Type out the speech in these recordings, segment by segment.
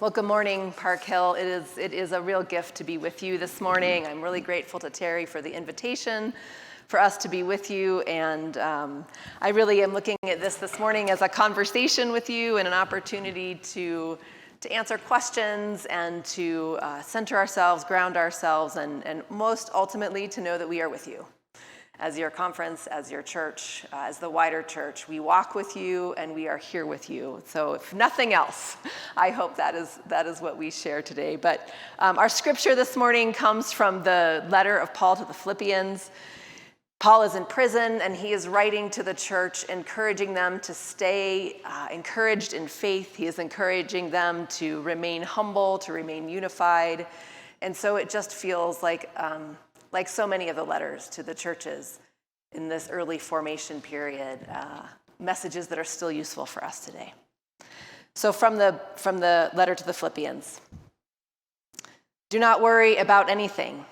Well, good morning, Park Hill. It is a real gift to be with you this morning. I'm really grateful to Terry for the invitation for us to be with you, and I really am looking at this morning as a conversation with you and an opportunity to answer questions and to center ourselves, ground ourselves, and most ultimately to know that we are with you. As your conference, as your church, as the wider church, we walk with you and we are here with you. So if nothing else, I hope that is what we share today. But our scripture this morning comes from the letter of Paul to the Philippians. Paul is in prison and he is writing to the church, encouraging them to stay encouraged in faith. He is encouraging them to remain humble, to remain unified. And so it just feels like so many of the letters to the churches in this early formation period, messages that are still useful for us today. So from the letter to the Philippians, do not worry about anything,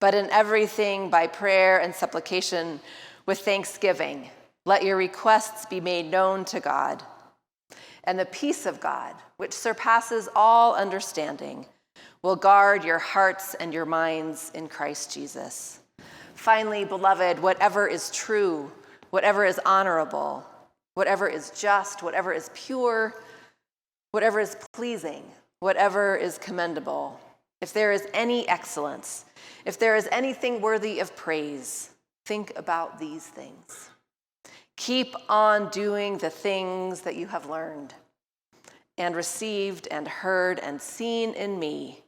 but in everything by prayer and supplication with thanksgiving, let your requests be made known to God. And the peace of God, which surpasses all understanding, will guard your hearts and your minds in Christ Jesus. Finally, beloved, whatever is true, whatever is honorable, whatever is just, whatever is pure, whatever is pleasing, whatever is commendable, if there is any excellence, if there is anything worthy of praise, think about these things. Keep on doing the things that you have learned and received and heard and seen in me,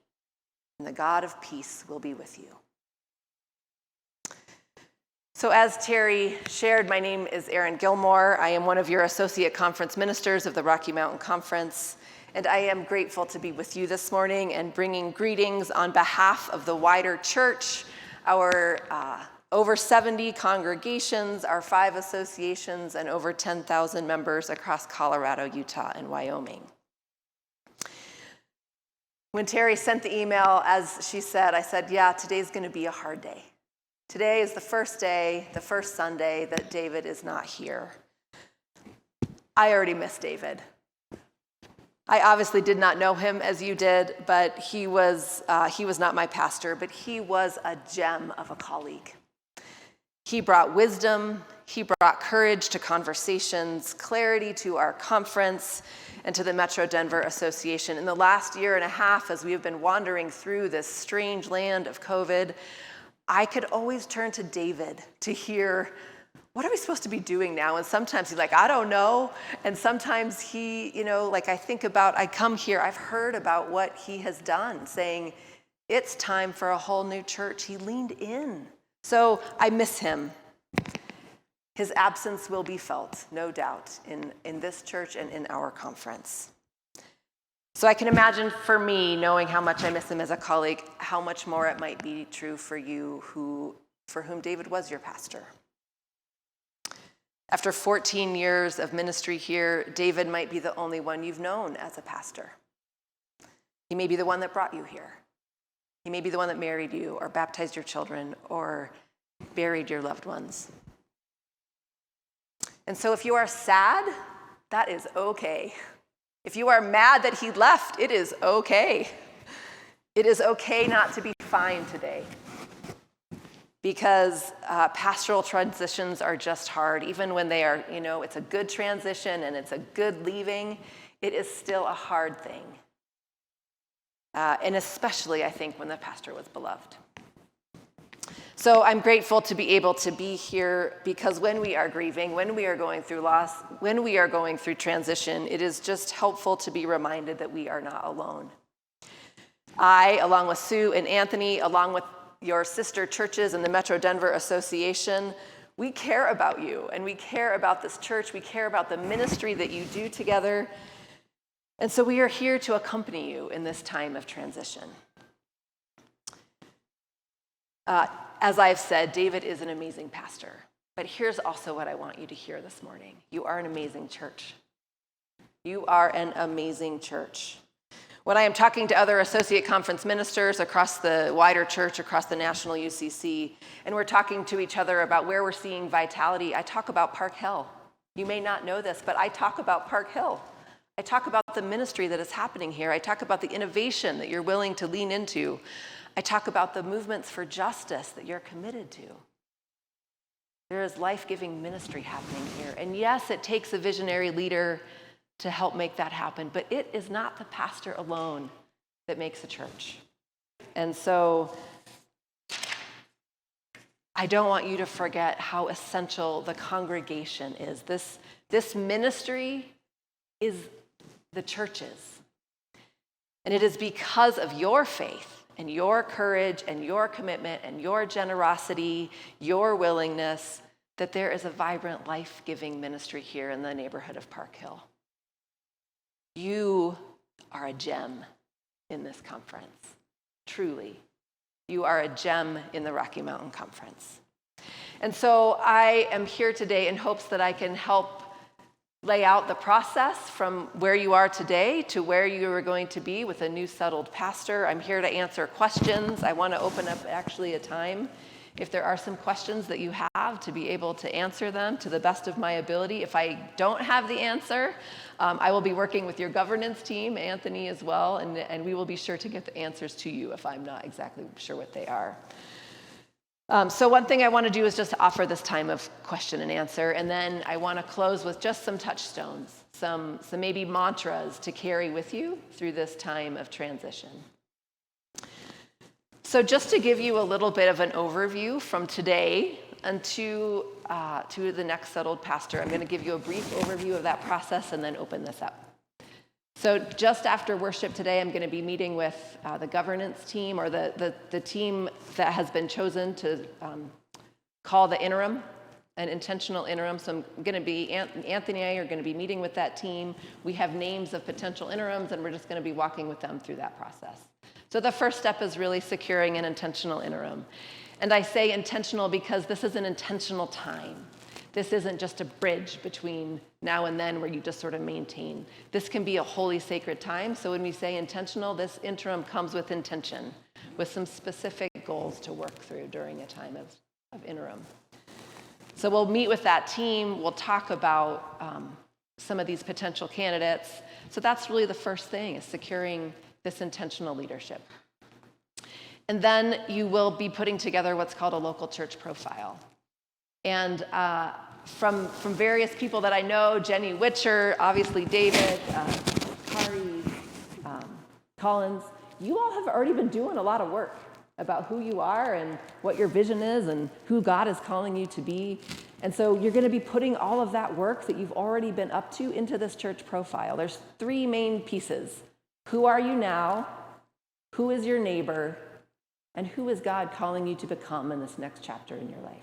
and the God of peace will be with you. So as Terry shared, my name is Erin Gilmore. I am one of your associate conference ministers of the Rocky Mountain Conference, and I am grateful to be with you this morning and bringing greetings on behalf of the wider church, our over 70 congregations, our 5 associations, and over 10,000 members across Colorado, Utah, and Wyoming. When Terry sent the email, as she said, I said, yeah, today's going to be a hard day. Today is the first day, the first Sunday that David is not here. I already miss David. I obviously did not know him as you did, but he was not my pastor, but he was a gem of a colleague. He brought wisdom, he brought courage to conversations, clarity to our conference, and to the Metro Denver Association. In the last year and a half, as we have been wandering through this strange land of COVID, I could always turn to David to hear, what are we supposed to be doing now? And sometimes he's like, I don't know. And sometimes he, I come here, I've heard about what he has done, saying, it's time for a whole new church. He leaned in. So I miss him. His absence will be felt, no doubt, in this church and in our conference. So I can imagine for me, knowing how much I miss him as a colleague, how much more it might be true for you for whom David was your pastor. After 14 years of ministry here, David might be the only one you've known as a pastor. He may be the one that brought you here. He may be the one that married you or baptized your children or buried your loved ones. And so if you are sad, that is okay. If you are mad that he left, it is okay. It is okay not to be fine today. Because pastoral transitions are just hard. Even when they are, it's a good transition and it's a good leaving, it is still a hard thing. And especially, I think, when the pastor was beloved. So I'm grateful to be able to be here because when we are grieving, when we are going through loss, when we are going through transition, it is just helpful to be reminded that we are not alone. I, along with Sue and Anthony, along with your sister churches and the Metro Denver Association, we care about you and we care about this church. We care about the ministry that you do together. And so we are here to accompany you in this time of transition. As I've said, David is an amazing pastor. But here's also what I want you to hear this morning. You are an amazing church. You are an amazing church. When I am talking to other associate conference ministers across the wider church, across the national UCC, and we're talking to each other about where we're seeing vitality, I talk about Park Hill. You may not know this, but I talk about Park Hill. I talk about the ministry that is happening here. I talk about the innovation that you're willing to lean into. I talk about the movements for justice that you're committed to. There is life-giving ministry happening here. And yes, it takes a visionary leader to help make that happen, but it is not the pastor alone that makes a church. And so I don't want you to forget how essential the congregation is. This ministry is the church's. And it is because of your faith and your courage and your commitment and your generosity, your willingness, that there is a vibrant, life-giving ministry here in the neighborhood of Park Hill. You are a gem in this conference, truly. You are a gem in the Rocky Mountain Conference. And so I am here today in hopes that I can help lay out the process from where you are today to where you are going to be with a new settled pastor. I'm here to answer questions. I want to open up actually a time, if there are some questions that you have, to be able to answer them to the best of my ability. If I don't have the answer, I will be working with your governance team, Anthony as well, and we will be sure to get the answers to you if I'm not exactly sure what they are. So one thing I want to do is just offer this time of question and answer, and then I want to close with just some touchstones, some maybe mantras to carry with you through this time of transition. So just to give you a little bit of an overview from today and to the next settled pastor, I'm going to give you a brief overview of that process and then open this up. So just after worship today, I'm going to be meeting with the governance team, or the team that has been chosen to call the interim, an intentional interim. So I'm going to be, Anthony and I are going to be meeting with that team. We have names of potential interims, and we're just going to be walking with them through that process. So the first step is really securing an intentional interim. And I say intentional because this is an intentional time. This isn't just a bridge between now and then where you just sort of maintain. This can be a holy, sacred time. So when we say intentional, this interim comes with intention, with some specific goals to work through during a time of interim. So we'll meet with that team. We'll talk about some of these potential candidates. So that's really the first thing, is securing this intentional leadership. And then you will be putting together what's called a local church profile. And from various people that I know, Jenny Witcher, obviously David, Kari, Collins, you all have already been doing a lot of work about who you are and what your vision is and who God is calling you to be. And so you're going to be putting all of that work that you've already been up to into this church profile. There's three main pieces. Who are you now? Who is your neighbor? And who is God calling you to become in this next chapter in your life?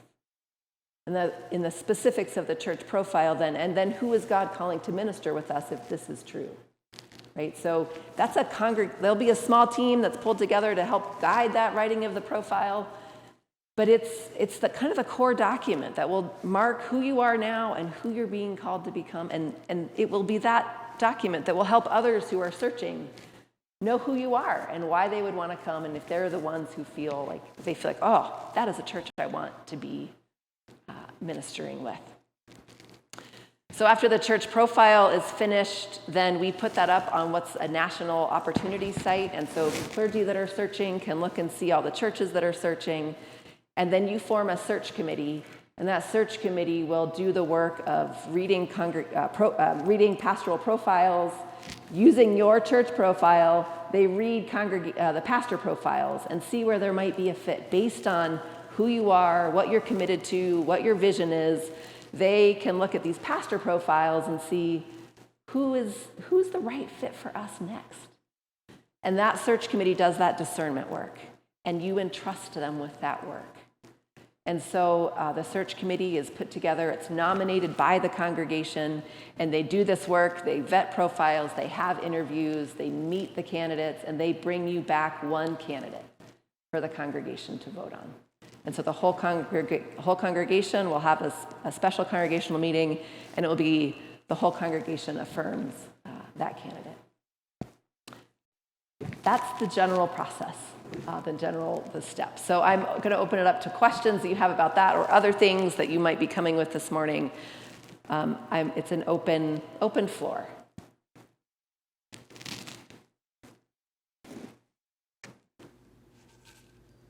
And in the specifics of the church profile then, and then who is God calling to minister with us if this is true? Right? So that's there'll be a small team that's pulled together to help guide that writing of the profile. But it's the kind of the core document that will mark who you are now and who you're being called to become. And it will be that document that will help others who are searching know who you are and why they would want to come, and if they're the ones who feel like, oh, that is a church I want to be ministering with. So after the church profile is finished, then we put that up on what's a national opportunity site, and so clergy that are searching can look and see all the churches that are searching, and then you form a search committee. And that search committee will do the work of reading pastoral profiles, using your church profile. They read the pastor profiles and see where there might be a fit based on who you are, what you're committed to, what your vision is. They can look at these pastor profiles and see who's the right fit for us next. And that search committee does that discernment work, and you entrust them with that work. And so the search committee is put together. It's nominated by the congregation, and they do this work. They vet profiles. They have interviews. They meet the candidates, and they bring you back one candidate for the congregation to vote on. And so the whole congregation will have a special congregational meeting, and it will be the whole congregation affirms that candidate. That's the general process. The steps. So I'm going to open it up to questions that you have about that or other things that you might be coming with this morning. It's an open floor.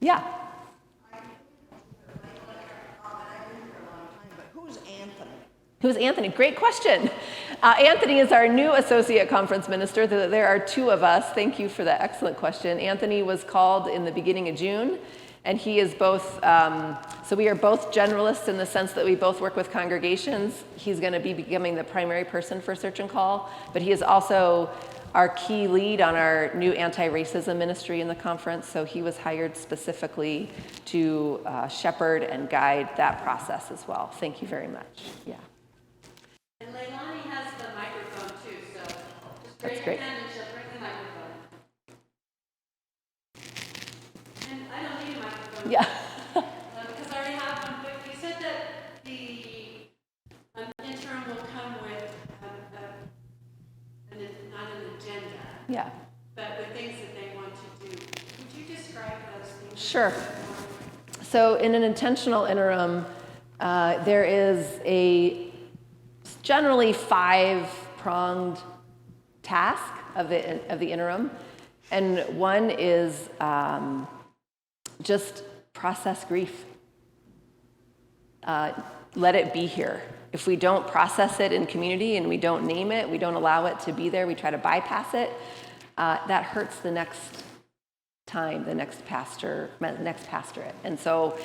Yeah. Who's Anthony? Who's Anthony? Great question. Anthony is our new associate conference minister. There are two of us. Thank you for that excellent question. Anthony was called in the beginning of June, and he is both, so we are both generalists in the sense that we both work with congregations. He's going to be becoming the primary person for Search and Call, but he is also our key lead on our new anti-racism ministry in the conference. So he was hired specifically to shepherd and guide that process as well. Thank you very much. Yeah. And Leilani has the microphone too, so just raise great. your hand and she'll bring the microphone. And I don't need a microphone. Yeah. Because I already have one, but you said that the interim will come with not an agenda, Yeah. but with things that they want to do. Would you describe those things? Sure. So in an intentional interim, there is a generally 5-pronged task of the interim, and one is just process grief. Let it be here. If we don't process it in community and we don't name it, we don't allow it to be there, we try to bypass it, that hurts the next time, the next pastorate. And so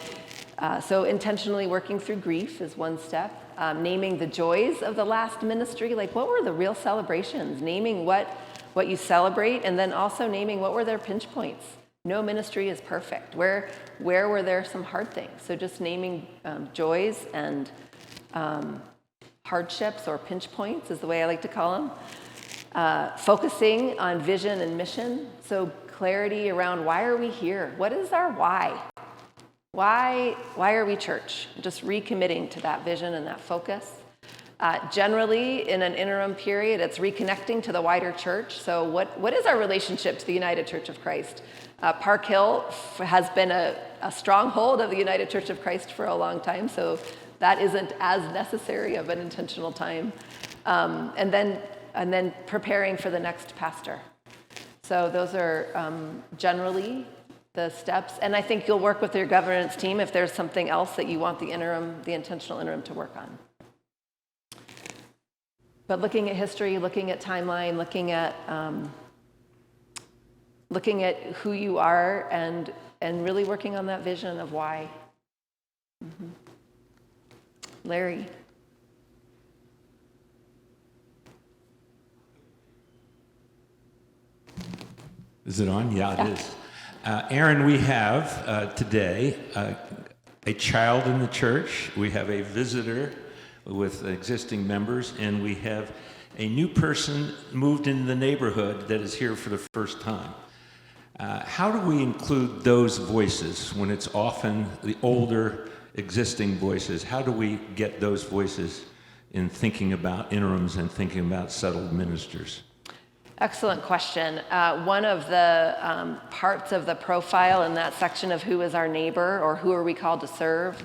intentionally working through grief is one step. Naming the joys of the last ministry, like what were the real celebrations? Naming what you celebrate, and then also naming what were their pinch points. No ministry is perfect. Where were there some hard things? So just naming joys and hardships or pinch points is the way I like to call them. Focusing on vision and mission. So clarity around why are we here? What is our why? Why are we church? Just recommitting to that vision and that focus. Generally, in an interim period, it's reconnecting to the wider church. So what is our relationship to the United Church of Christ? Park Hill has been a stronghold of the United Church of Christ for a long time, so that isn't as necessary of an intentional time. And then preparing for the next pastor. So those are generally the steps. And I think you'll work with your governance team if there's something else that you want the intentional interim to work on. But looking at history, looking at timeline, looking at who you are and really working on that vision of why. Mm-hmm. Larry. Is it on? Yeah, it is. Erin, we have today a child in the church. We have a visitor with existing members, and we have a new person moved into the neighborhood that is here for the first time. How do we include those voices when it's often the older existing voices? How do we get those voices in thinking about interims and thinking about settled ministers? Excellent question. One of the parts of the profile in that section of who is our neighbor or who are we called to serve,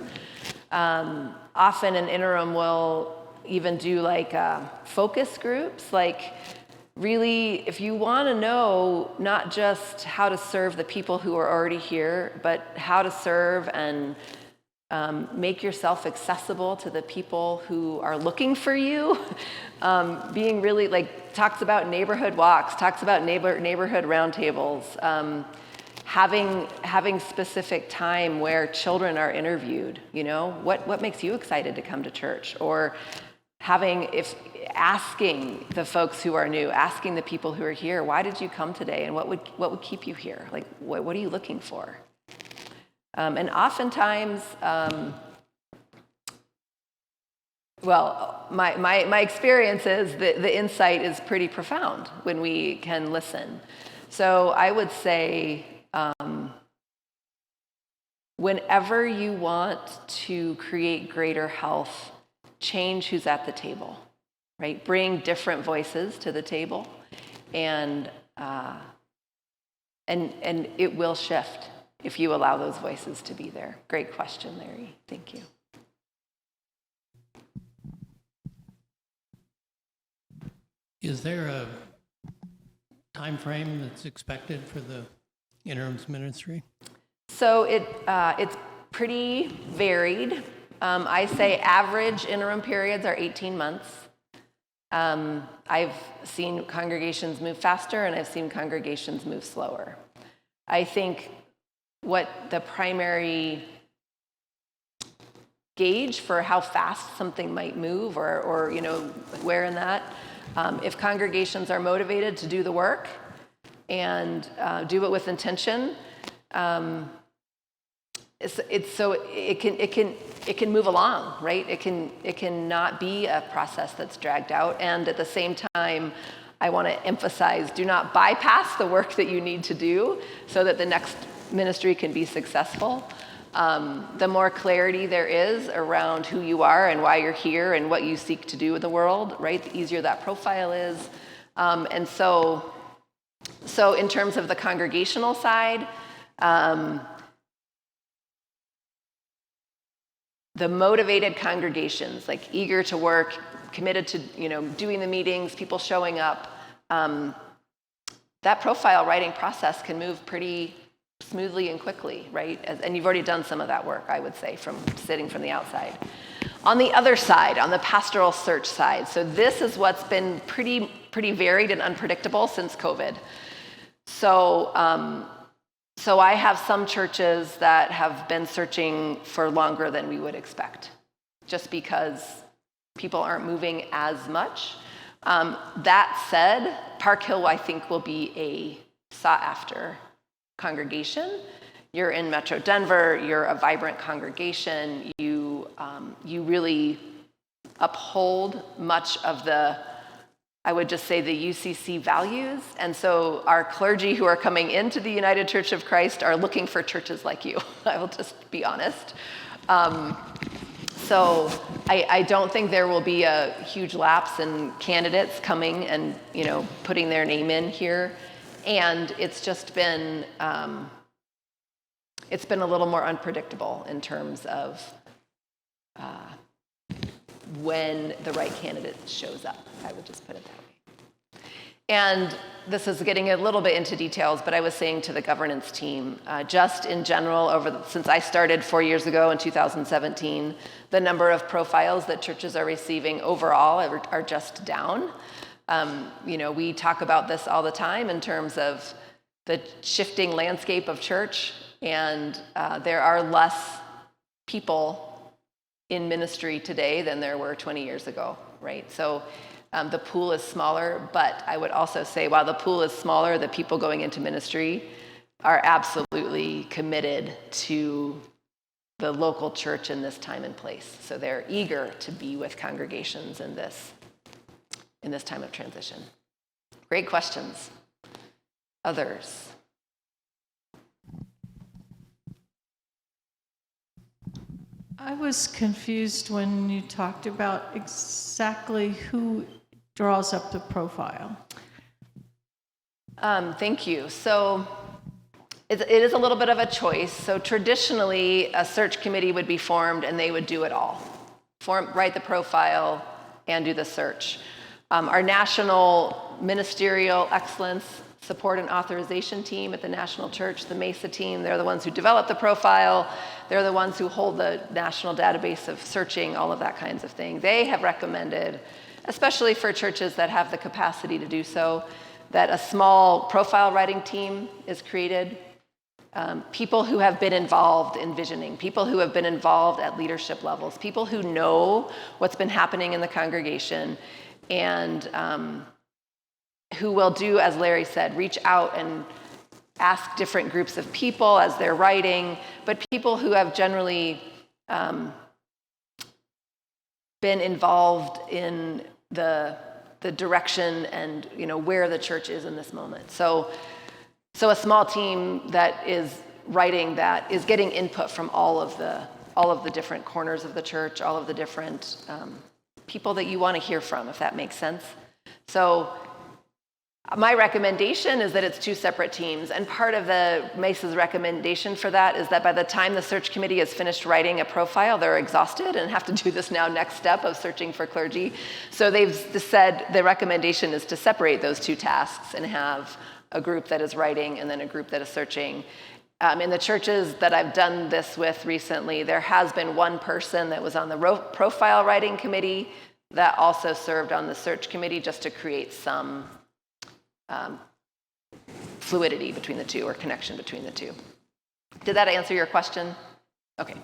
often an interim will even do like focus groups. Like really, if you want to know not just how to serve the people who are already here, but how to serve and make yourself accessible to the people who are looking for you, being really like talks about neighborhood walks, talks about neighborhood roundtables, having specific time where children are interviewed. You know, what makes you excited to come to church, or asking the folks who are new, asking the people who are here, why did you come today, and what would keep you here? Like what are you looking for? And oftentimes, my experience is that the insight is pretty profound when we can listen. So I would say, whenever you want to create greater health, change who's at the table, right? Bring different voices to the table, and it will shift if you allow those voices to be there. Great question, Larry. Thank you. Is there a time frame that's expected for the interim's ministry? So it's pretty varied. I say average interim periods are 18 months. I've seen congregations move faster, and I've seen congregations move slower. I think what the primary gauge for how fast something might move, or where in that, if congregations are motivated to do the work and do it with intention, it can move along, right? It can not be a process that's dragged out. And at the same time, I want to emphasize, do not bypass the work that you need to do so that the next ministry can be successful. The more clarity there is around who you are and why you're here and what you seek to do in the world, right? The easier that profile is. And so in terms of the congregational side, the motivated congregations, like eager to work, committed to doing the meetings, people showing up, that profile writing process can move pretty smoothly and quickly, right? And you've already done some of that work, I would say, from sitting from the outside. On the other side, on the pastoral search side, so this is what's been pretty varied and unpredictable since COVID. So I have some churches that have been searching for longer than we would expect, just because people aren't moving as much. That said, Park Hill, I think, will be a sought-after congregation. You're in Metro Denver, you're a vibrant congregation, you really uphold much of the, I would just say, the UCC values. And so our clergy who are coming into the United Church of Christ are looking for churches like you. I will just be honest. So I don't think there will be a huge lapse in candidates coming and putting their name in here. And it's just been a little more unpredictable in terms of when the right candidate shows up. I would just put it that way. And this is getting a little bit into details, but I was saying to the governance team, just in general, since I started 4 years ago in 2017, the number of profiles that churches are receiving overall are just down. We talk about this all the time in terms of the shifting landscape of church, and there are less people in ministry today than there were 20 years ago, right? So the pool is smaller, but I would also say while the pool is smaller, the people going into ministry are absolutely committed to the local church in this time and place. So they're eager to be with congregations in this time of transition. Great questions. Others? I was confused when you talked about exactly who draws up the profile. Thank you. So it is a little bit of a choice. So traditionally, a search committee would be formed and they would do it all. Write the profile and do the search. Our national ministerial excellence support and authorization team at the National Church, the MESA team, they're the ones who develop the profile. They're the ones who hold the national database of searching, all of that kinds of thing. They have recommended, especially for churches that have the capacity to do so, that a small profile writing team is created. People who have been involved in visioning, people who have been involved at leadership levels, people who know what's been happening in the congregation, and who will do, as Larry said, reach out and ask different groups of people as they're writing, but people who have generally been involved in the direction and where the church is in this moment. So a small team that is writing that is getting input from all of the different corners of the church, all of the different people that you want to hear from, if that makes sense. So my recommendation is that it's two separate teams, and part of the MESA's recommendation for that is that by the time the search committee has finished writing a profile, they're exhausted and have to do this now next step of searching for clergy. So they've said the recommendation is to separate those two tasks and have a group that is writing and then a group that is searching. In the churches that I've done this with recently, there has been one person that was on the profile writing committee that also served on the search committee, just to create some fluidity between the two, or connection between the two. Did that answer your question? Okay.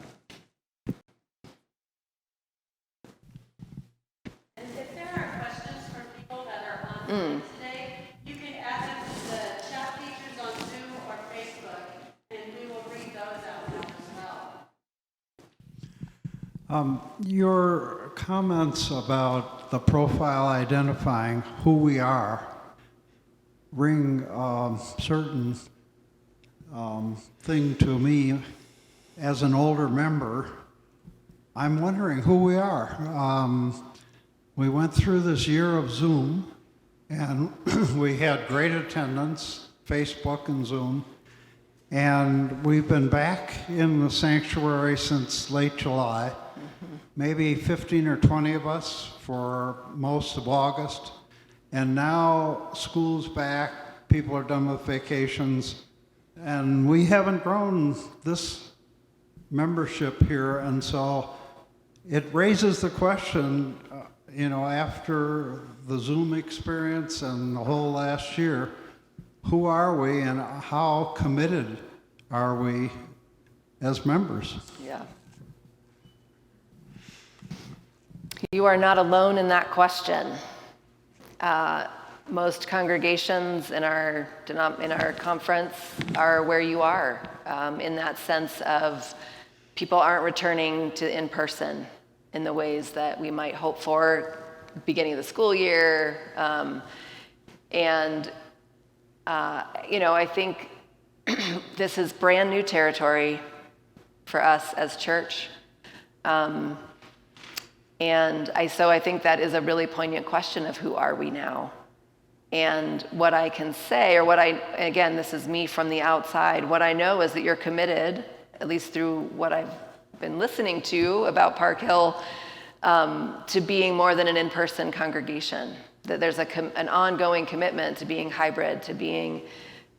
And if there are questions from people that are online today, you can add them to the chat features on Zoom or Facebook, and we will read those out loud as well. Your comments about the profile identifying who we are ring certain thing to me as an older member. I'm wondering who we are. We went through this year of Zoom, and we had great attendance, Facebook and Zoom, and we've been back in the sanctuary since late July. Maybe 15 or 20 of us for most of August. And now school's back, people are done with vacations, and we haven't grown this membership here. And so it raises the question, after the Zoom experience and the whole last year, who are we and how committed are we as members? Yeah. You are not alone in that question. Most congregations in our conference are where you are, in that sense of people aren't returning to in-person in the ways that we might hope for beginning of the school year. I think this is brand new territory for us as church. So I think that is a really poignant question of who are we now? And what I can say, again, this is me from the outside, what I know is that you're committed, at least through what I've been listening to about Park Hill, to being more than an in-person congregation. That there's an ongoing commitment to being hybrid, to being,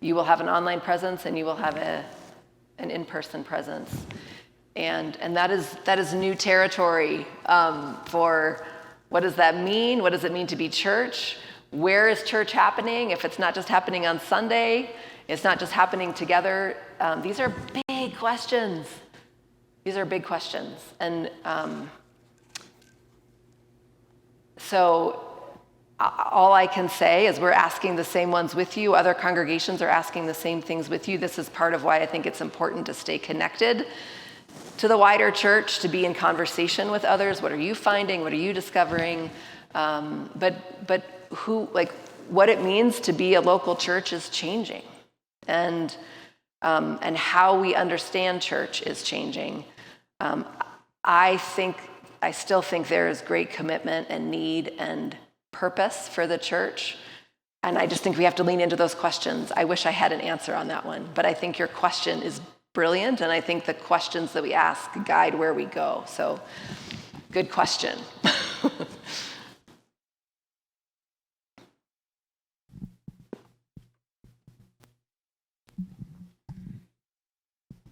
you will have an online presence and you will have an in-person presence. And that is new territory for what does that mean? What does it mean to be church? Where is church happening? If it's not just happening on Sunday, it's not just happening together. These are big questions. These are big questions. And so all I can say is we're asking the same ones with you. Other congregations are asking the same things with you. This is part of why I think it's important to stay connected to the wider church, to be in conversation with others. What are you finding? What are you discovering? But what it means to be a local church is changing, and how we understand church is changing. I still think there is great commitment and need and purpose for the church, and I just think we have to lean into those questions. I wish I had an answer on that one, but I think your question is brilliant, and I think the questions that we ask guide where we go. So, good question.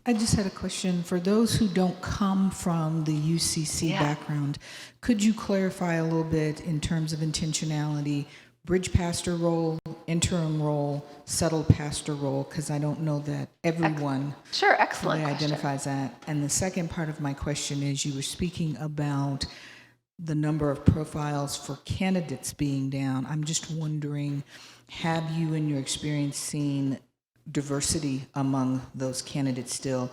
I just had a question. For those who don't come from the UCC background, could you clarify a little bit in terms of intentionality, bridge pastor role, interim role, settled pastor role, because I don't know that everyone Excellent really identifies that. And the second part of my question is, you were speaking about the number of profiles for candidates being down. I'm just wondering, have you in your experience seen diversity among those candidates still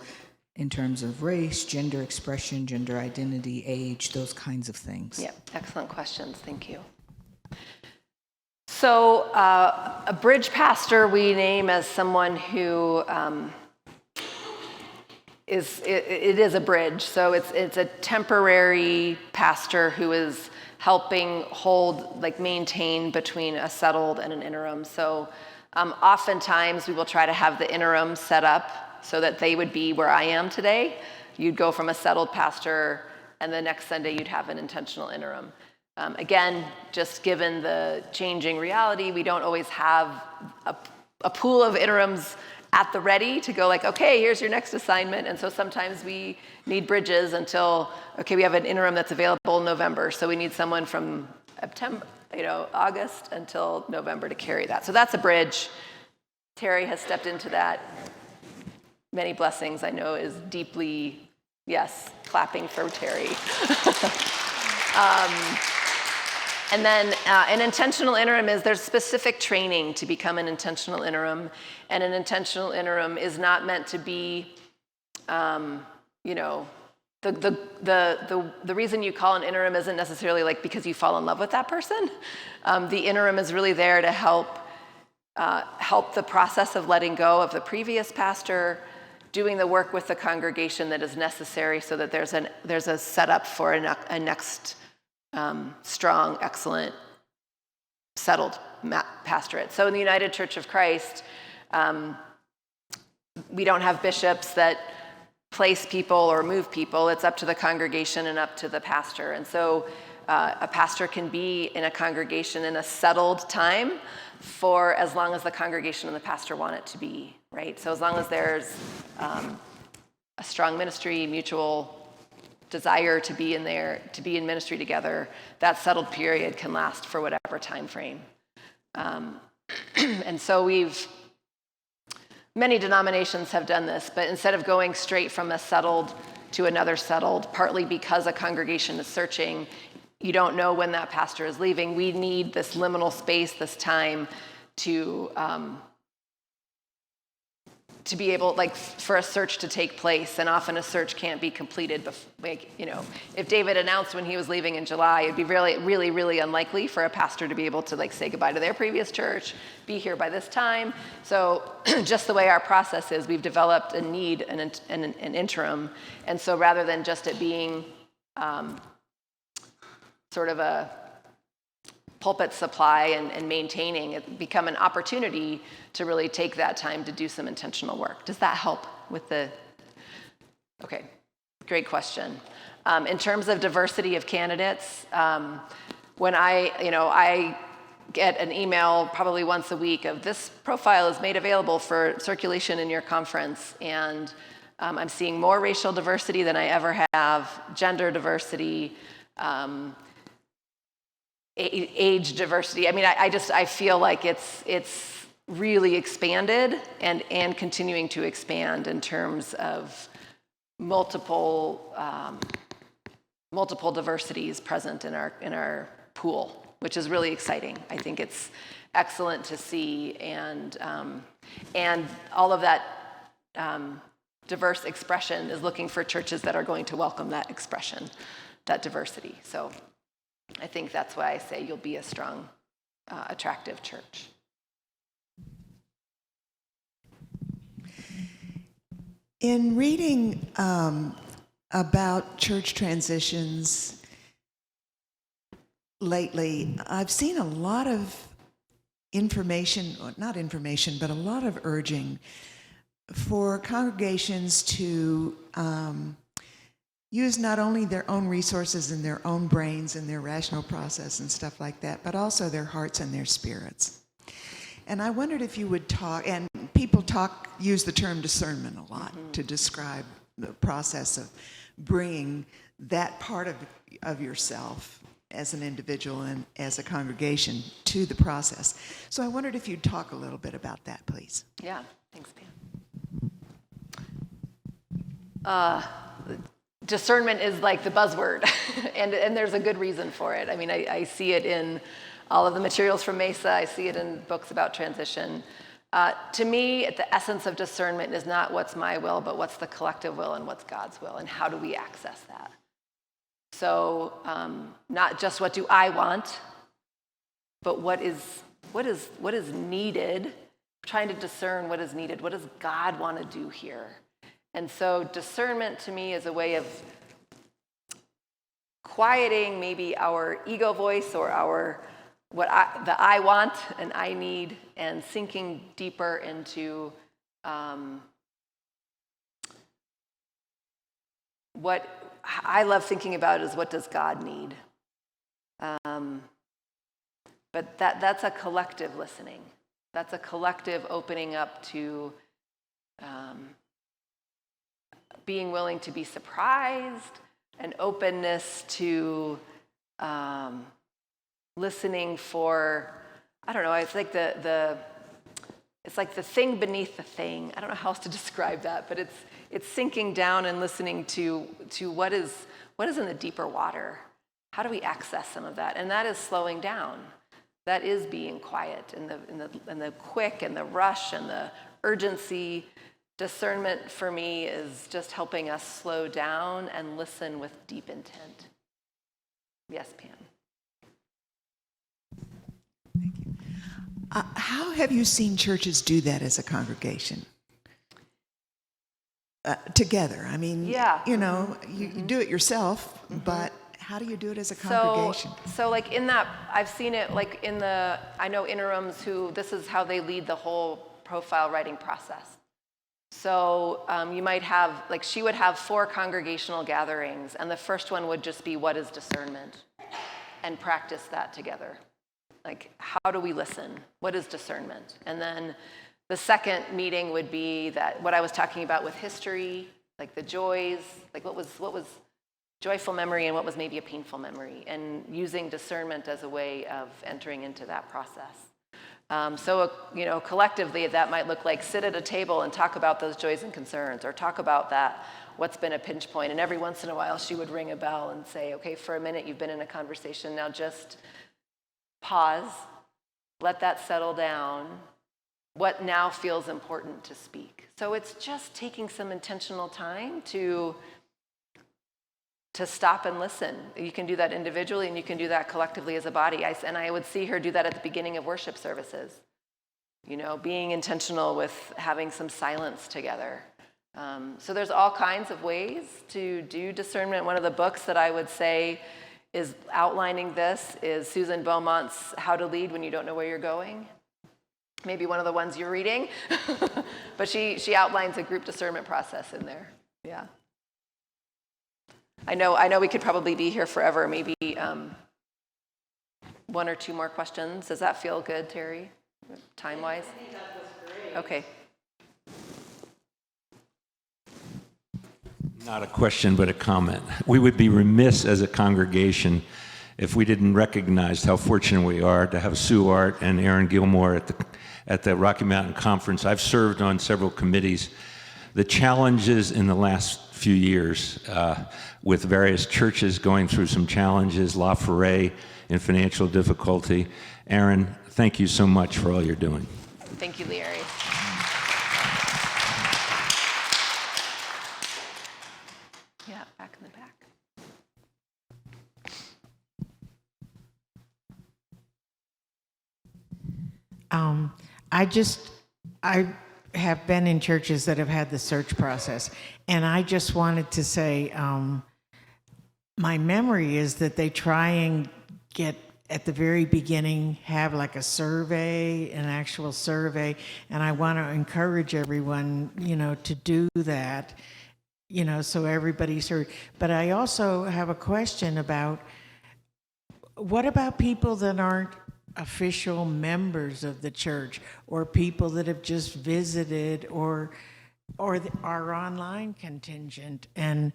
in terms of race, gender expression, gender identity, age, those kinds of things? Yeah, excellent questions. Thank you. So a bridge pastor we name as someone who it is a bridge. So it's a temporary pastor who is helping maintain between a settled and an interim. So oftentimes we will try to have the interim set up so that they would be where I am today. You'd go from a settled pastor, and the next Sunday you'd have an intentional interim. Again, just given the changing reality, we don't always have a pool of interims at the ready to go like, okay, here's your next assignment. And so sometimes we need bridges until, okay, we have an interim that's available in November. So we need someone from September, August until November to carry that. So that's a bridge. Terry has stepped into that. Many blessings, I know, is deeply, yes, clapping for Terry. And then an intentional interim is there's specific training to become an intentional interim. And an intentional interim is not meant to be, the reason you call an interim isn't necessarily like because you fall in love with that person. The interim is really there to help the process of letting go of the previous pastor, doing the work with the congregation that is necessary so that there's a setup for a next strong, excellent, settled pastorate. So in the United Church of Christ, we don't have bishops that place people or move people. It's up to the congregation and up to the pastor. And so a pastor can be in a congregation in a settled time for as long as the congregation and the pastor want it to be, right? So as long as there's a strong ministry, mutual desire to be in there, to be in ministry together, that settled period can last for whatever time frame. And so many denominations have done this, but instead of going straight from a settled to another settled, partly because a congregation is searching, you don't know when that pastor is leaving. We need this liminal space, this time to be able, like, for a search to take place, and often a search can't be completed. If David announced when he was leaving in July, it'd be really, really, really unlikely for a pastor to be able to say goodbye to their previous church, be here by this time. So just the way our process is, we've developed a need an interim, and so rather than just it being sort of a pulpit supply and maintaining, it become an opportunity to really take that time to do some intentional work. Does that help with okay, great question. In terms of diversity of candidates, when I get an email probably once a week of this profile is made available for circulation in your conference, and I'm seeing more racial diversity than I ever have, gender diversity, age diversity. I mean, I feel like it's really expanded and continuing to expand in terms of multiple diversities present in our pool, which is really exciting. I think it's excellent to see, and all of that diverse expression is looking for churches that are going to welcome that expression, that diversity. So I think that's why I say you'll be a strong, attractive church. In reading about church transitions lately, I've seen a lot of not information, but a lot of urging for congregations to use not only their own resources and their own brains and their rational process and stuff like that, but also their hearts and their spirits. And I wondered if you would talk, and people use the term discernment a lot to describe the process of bringing that part of yourself as an individual and as a congregation to the process. So I wondered if you'd talk a little bit about that, please. Yeah, thanks, Pam. Discernment is like the buzzword, and there's a good reason for it. I mean, I see it in all of the materials from Mesa. I see it in books about transition. To me, the essence of discernment is not what's my will, but what's the collective will and what's God's will, and how do we access that? So not just what do I want, but what is needed, trying to discern what is needed. What does God want to do here? And so discernment to me is a way of quieting maybe our ego voice or the I want and I need, and sinking deeper into what I love thinking about is what does God need? But that's a collective listening. That's a collective opening up to being willing to be surprised, an openness to listening for, I don't know, it's like it's like the thing beneath the thing. I don't know how else to describe that, but it's sinking down and listening to what is in the deeper water. How do we access some of that? And that is slowing down. That is being quiet in the quick and the rush and the urgency. Discernment for me is just helping us slow down and listen with deep intent. Yes, Pam. Thank you. How have you seen churches do that as a congregation? Together. I mean, Yeah. you do it yourself, but how do you do it as a congregation? So like in that, I've seen it like I know interims who, this is how they lead the whole profile writing process. So you might have, like she would have 4 congregational gatherings, and the first one would just be, what is discernment? And practice that together. Like, how do we listen? What is discernment? And then the second meeting would be that what I was talking about with history, like the joys, like what was joyful memory and what was maybe a painful memory, and using discernment as a way of entering into that process. So collectively, that might look like sit at a table and talk about those joys and concerns, or talk about that, what's been a pinch point. And every once in a while, she would ring a bell and say, okay, for a minute, you've been in a conversation. Now just pause, let that settle down. What now feels important to speak? So it's just taking some intentional time to stop and listen. You can do that individually, and you can do that collectively as a body. I would see her do that at the beginning of worship services. Being intentional with having some silence together. So there's all kinds of ways to do discernment. One of the books that I would say is outlining this is Susan Beaumont's How to Lead When You Don't Know Where You're Going. Maybe one of the ones you're reading. But she outlines a group discernment process in there. Yeah. I know we could probably be here forever. Maybe 1 or 2 more questions. Does that feel good, Terry, time-wise? I think that was great. Okay. Not a question, but a comment. We would be remiss as a congregation if we didn't recognize how fortunate we are to have Sue Art and Erin Gilmore at the Rocky Mountain Conference. I've served on several committees. The challenges in the last few years with various churches going through some challenges, La Foret in financial difficulty. Erin, thank you so much for all you're doing. Thank you, Larry. Yeah, back in the back. I have been in churches that have had the search process, and I just wanted to say, my memory is that they try and get at the very beginning, have like a survey, an actual survey, and I want to encourage everyone, to do that, so everybody's heard. But I also have a question about, what about people that aren't official members of the church, or people that have just visited, or our online contingent, and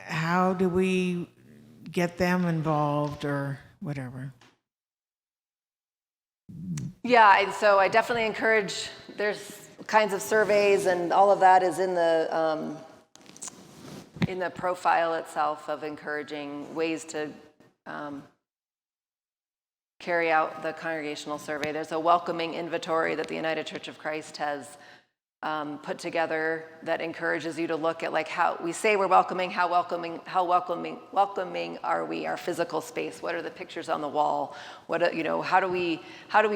how do we get them involved or whatever? Yeah, so I definitely encourage, there's kinds of surveys, and all of that is in the profile itself, of encouraging ways to carry out the congregational survey. There's a welcoming inventory that the United Church of Christ has put together that encourages you to look at, like, how we say we're welcoming, how welcoming are we, our physical space? What are the pictures on the wall? How do we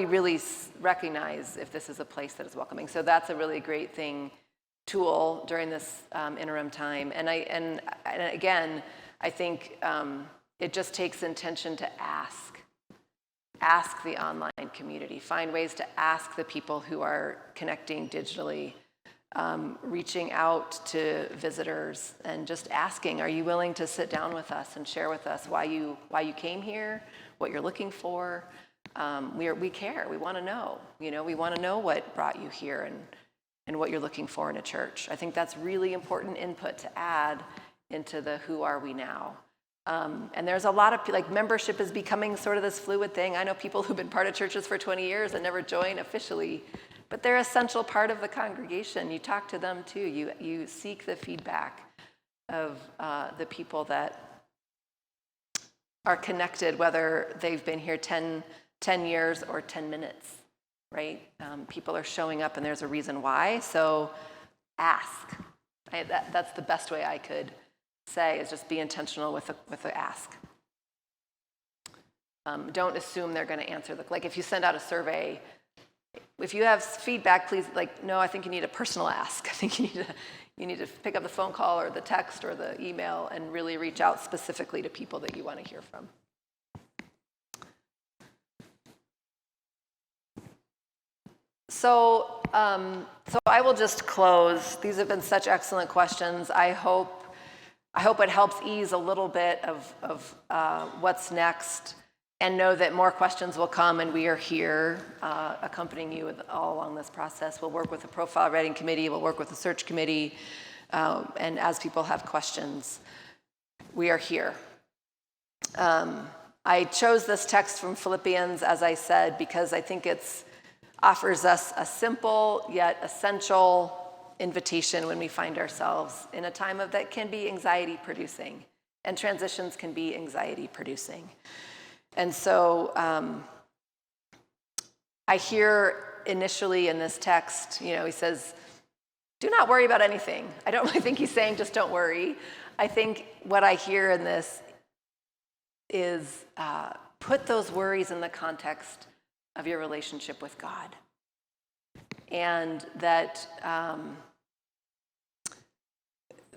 really recognize if this is a place that is welcoming? So that's a really great tool during this interim time. And again, I think it just takes intention to ask the online community, find ways to ask the people who are connecting digitally, reaching out to visitors and just asking, are you willing to sit down with us and share with us why you came here, what you're looking for? We care, we want to know, we want to know what brought you here, and and what you're looking for in a church. I think that's really important input to add into the who are we now. And there's a lot of, like, membership is becoming sort of this fluid thing. I know people who've been part of churches for 20 years and never join officially, but they're an essential part of the congregation. You talk to them too. You seek the feedback of the people that are connected, whether they've been here 10 years or 10 minutes, right? People are showing up and there's a reason why, so ask. That's the best way I could say, is just be intentional with the ask. Don't assume they're going to answer. Like, if you send out a survey, if you have feedback, please, like, no, I think you need a personal ask. I think you need to pick up the phone call or the text or the email and really reach out specifically to people that you want to hear from. So I will just close. These have been such excellent questions. I hope it helps ease a little bit of what's next, and know that more questions will come, and we are here accompanying you all along this process. We'll work with the profile writing committee, we'll work with the search committee, and as people have questions, we are here. I chose this text from Philippians, as I said, because I think it offers us a simple yet essential invitation when we find ourselves in a time that can be anxiety producing, and transitions can be anxiety producing. And so I hear initially in this text, he says, do not worry about anything. I don't really think he's saying just don't worry. I think what I hear in this is put those worries in the context of your relationship with God. And that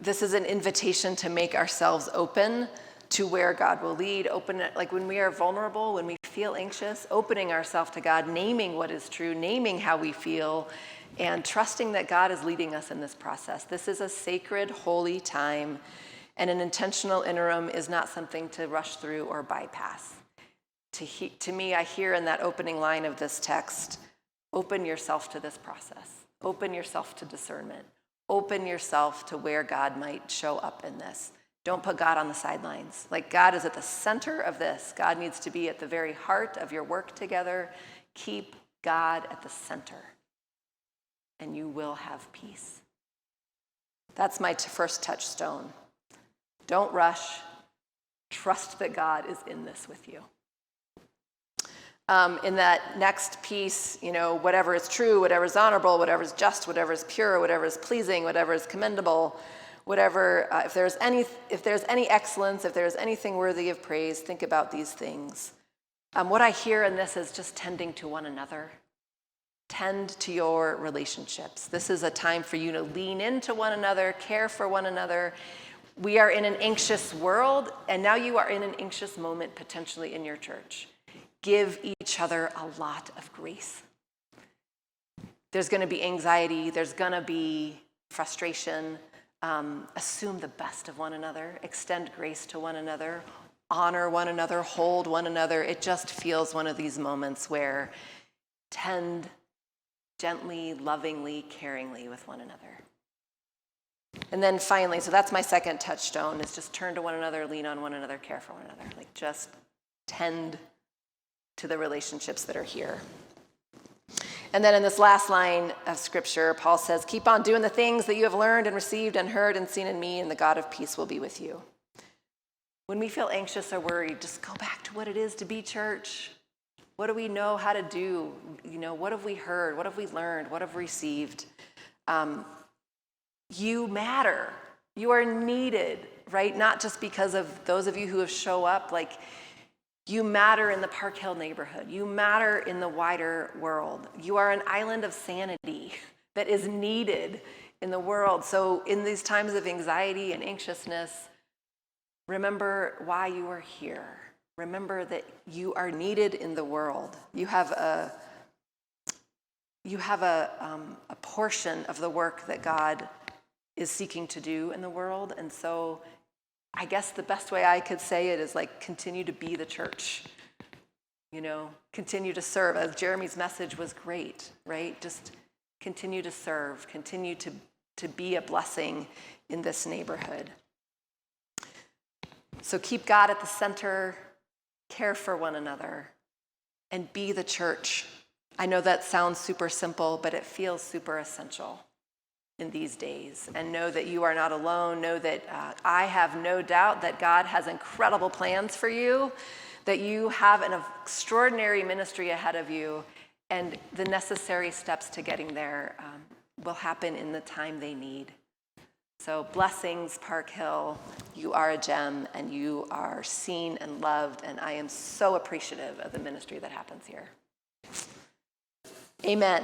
this is an invitation to make ourselves open to where God will lead, like when we are vulnerable, when we feel anxious, opening ourselves to God, naming what is true, naming how we feel, and trusting that God is leading us in this process. This is a sacred, holy time, and an intentional interim is not something to rush through or bypass. To me, I hear in that opening line of this text, open yourself to this process. Open yourself to discernment. Open yourself to where God might show up in this. Don't put God on the sidelines. Like, God is at the center of this. God needs to be at the very heart of your work together. Keep God at the center, and you will have peace. That's my first touchstone. Don't rush. Trust that God is in this with you. In that next piece, whatever is true, whatever is honorable, whatever is just, whatever is pure, whatever is pleasing, whatever is commendable, whatever, if there's any excellence, if there's anything worthy of praise, think about these things. What I hear in this is just tending to one another. Tend to your relationships. This is a time for you to lean into one another, care for one another. We are in an anxious world, and now you are in an anxious moment potentially in your church. Give each other a lot of grace. There's going to be anxiety. There's going to be frustration. Assume the best of one another. Extend grace to one another. Honor one another. Hold one another. It just feels one of these moments where tend gently, lovingly, caringly with one another. And then finally, so that's my second touchstone, is just turn to one another, lean on one another, care for one another. Like, just tend to the relationships that are here. And then in this last line of scripture, Paul says, keep on doing the things that you have learned and received and heard and seen in me, and the God of peace will be with you. When we feel anxious or worried, just go back to what it is to be church. What do we know how to do? What have we heard? What have we learned? What have we received? You matter. You are needed, right? Not just because of those of you who have show up, like, you matter in the Park Hill neighborhood. You matter in the wider world. You are an island of sanity that is needed in the world. So in these times of anxiety and anxiousness, remember why you are here. Remember that you are needed in the world. You have a portion of the work that God is seeking to do in the world. And so I guess the best way I could say it is, like, continue to be the church, continue to serve. As Jeremy's message was great, right? Just Continue to serve. Continue to be a blessing in this neighborhood. So keep God at the center, care for one another, and be the church. I know that sounds super simple, but it feels super essential in these days. And know that you are not alone. Know that I have no doubt that God has incredible plans for you, that you have an extraordinary ministry ahead of you, and the necessary steps to getting there will happen in the time they need. So blessings, Park Hill. You are a gem, and you are seen and loved, and I am so appreciative of the ministry that happens here. Amen.